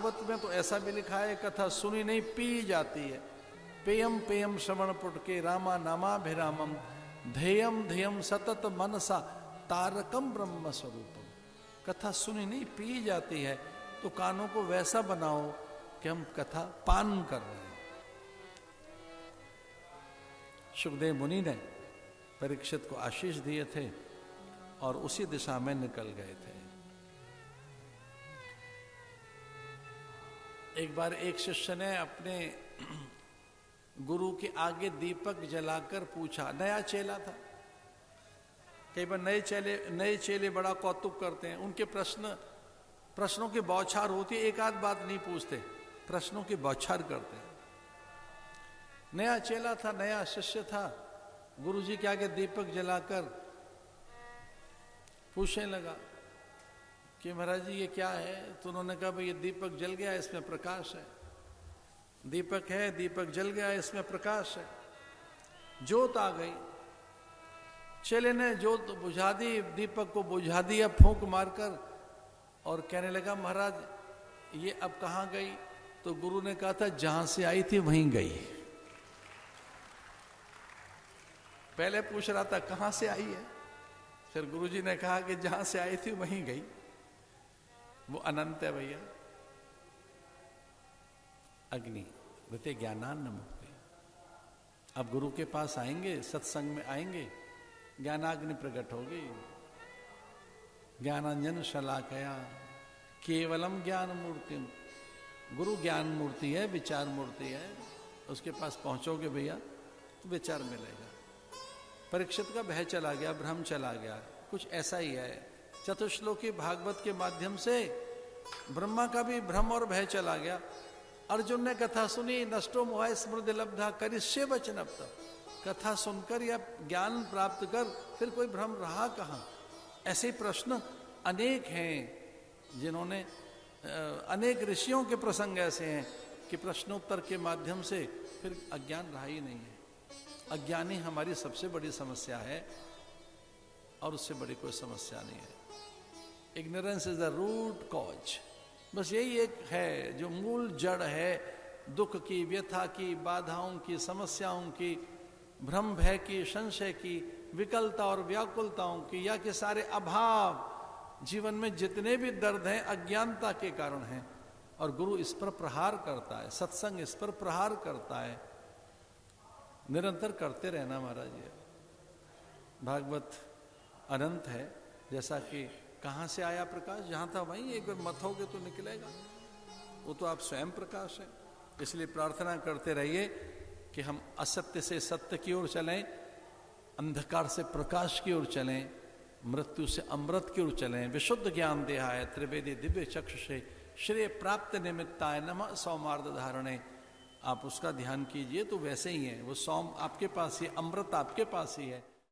भागवत में तो ऐसा भी लिखा है, कथा सुनी नहीं पी जाती है। पेयम पेयम श्रवण पुटके रामा नामाभिरामम ध्येयम ध्येयम सतत मनसा तारकम ब्रह्म स्वरूपम। कथा सुनी नहीं पी जाती है, तो कानों को वैसा बनाओ कि हम कथा पान कर रहे हैं। सुखदेव मुनि ने परीक्षित को आशीष दिए थे और उसी दिशा में निकल गए थे। एक बार एक शिष्य ने अपने गुरु के आगे दीपक जलाकर पूछा, नया चेला था। कई बार नए चेले बड़ा कौतुक करते हैं, उनके प्रश्नों की बौछार होती है, एक आध बात नहीं पूछते, प्रश्नों की बौछार करते हैं। नया चेला था, नया शिष्य था, गुरुजी के आगे दीपक जलाकर पूछने लगा कि महाराज जी ये क्या है? तो उन्होंने कहा भाई ये दीपक जल गया, इसमें प्रकाश है। दीपक है, दीपक जल गया, इसमें प्रकाश है। ज्योत आ गई। चेले ने ज्योत बुझा दी, दीपक को बुझा दिया फूंक मारकर, और कहने लगा महाराज ये अब कहाँ गई? तो गुरु ने कहा था जहां से आई थी वहीं गई। पहले पूछ रहा था कहां से आई है, फिर गुरुजी ने कहा कि जहां से आई थी वहीं गई। वो अनंत है भैया। अग्नि बोलते ज्ञानान्न मुक्ति। अब गुरु के पास आएंगे, सत्संग में आएंगे, ज्ञानाग्नि प्रकट होगी। ज्ञानांजन शलाकया केवलम ज्ञान मूर्ति। गुरु ज्ञान मूर्ति है, विचार मूर्ति है। उसके पास पहुंचोगे भैया तो विचार मिलेगा। परीक्षित का भय चला गया, भ्रम चला गया। कुछ ऐसा ही है। चतुश्लोकी भागवत के माध्यम से ब्रह्मा का भी भ्रम और भय चला गया। अर्जुन ने कथा सुनी, नष्टो मोह स्मृति लब्धा करिष्ये वचनम तब। कथा सुनकर या ज्ञान प्राप्त कर फिर कोई भ्रम रहा कहां? ऐसे प्रश्न अनेक हैं जिन्होंने अनेक ऋषियों के प्रसंग ऐसे हैं कि प्रश्नोत्तर के माध्यम से फिर अज्ञान रहा ही नहीं है। अज्ञानी हमारी सबसे बड़ी समस्या है और उससे बड़ी कोई समस्या नहीं है। Ignorance is the root cause. बस यही एक है जो मूल जड़ है दुख की, व्यथा की, बाधाओं की, समस्याओं की, भ्रम भय की, संशय की, विकलता और व्याकुलताओं की, या कि सारे अभाव जीवन में जितने भी दर्द हैं अज्ञानता के कारण हैं। और गुरु इस पर प्रहार करता है, सत्संग इस पर प्रहार करता है। निरंतर करते रहना महाराज। ये भागवत अनंत है। जैसा कि कहां से आया प्रकाश, जहां था वहीं एक बार मथोगे तो निकलेगा। वो तो आप स्वयं प्रकाश है। इसलिए प्रार्थना करते रहिए कि हम असत्य से सत्य की ओर चलें, अंधकार से प्रकाश की ओर चलें, मृत्यु से अमृत की ओर चलें। विशुद्ध ज्ञान देहाय त्रिवेदी दिव्य चक्षुषे श्रेय प्राप्त निमित्ताय नमः सौमार्द धारणे। आप उसका ध्यान कीजिए तो वैसे ही है। वो सौम आपके पास ही, अमृत आपके पास ही है।